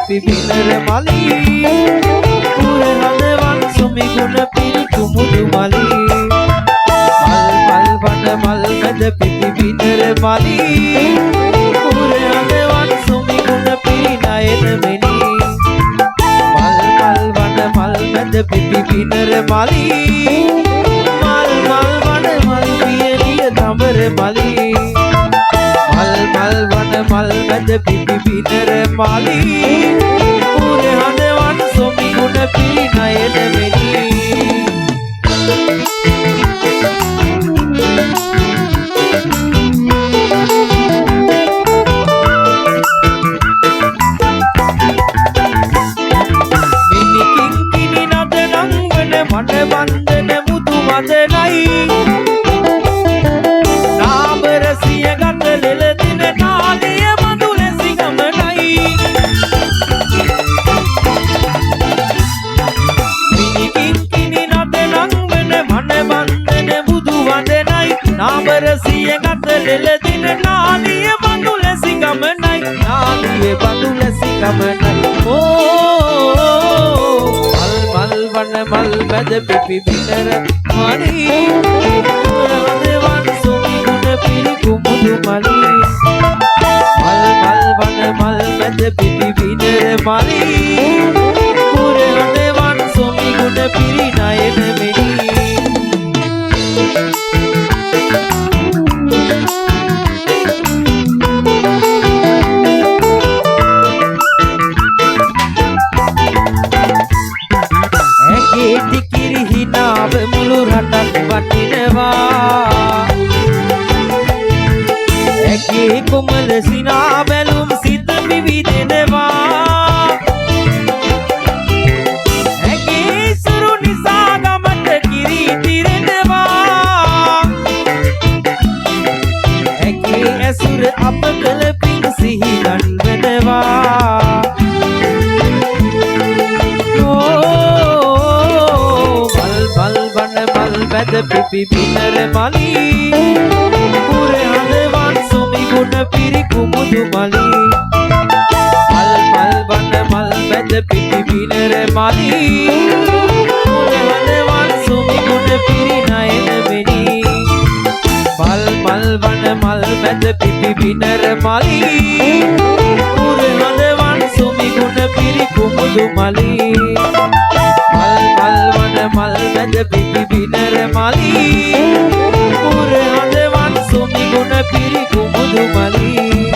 පිපි පිනර මලි පුරහදවන් සුමි ගුණ පිරි කුමුදු මලි මල් වන මල් මැද පිපි පිනර මලි පුරහදවන් සුමි ගුණ පිරි නයන මෙනි මල් වන මල් මැද පිපි පිනර මලි මල් වන මල් පියලිය දඹර මලි මල් වන මල් මැද පිපි පිනර මලි පුරහදවන් සුමි ගුණ පිරි නයන මෙනි මන බන්ධන මුතු මදනයි නාබරසිය ගත ලෙල දින නාලිය මදු ලෙසි ගමනයි මිනිකින් නද නංවන මන බන්ධන මුතු වදනයි නාබරසිය ගත ලෙල දින නාලිය මදු ලෙසි ගමනයි නාලිය මදු ලෙසි ගමනයි වන මල් මැද පිපි පිනර මලි පුරහදවන් සුමි ගුණ පිරි කුමුදු මලි මල් වන මල් මැද පිපි පිනර මලි පුරහදවන් සුමි ගුණ පිරි නයන මෙනි කිරි හිනාව මුළු රටක් වටිනවා ඇගේ කොමල සිනා බැලුම් සිත විවිදෙනවා ඇගේ සුරු නිසා ගමට කිරි තිරෙනවා ඇගේ ඇසුර අප කළ පින් සිහි ගන්වනවා මැද පිපි පිනර මලි පුරහදවන් සුමි ගුණ පිරි කුමුදු මලි මල් වන මල් මැද පිපි පිනර මලි පුරහදවන් සුමි ගුණ පිරි නයන මෙනි මල් වන මල් මැද පිපි පිනර මලි පුරහදවන් සුමි ගුණ පිරි කුමුදු මලි මල් වන මල් මැද පිපි පිනර මලි පුරහදවන් සුමි ගුණ පිරි කුමුදු මලි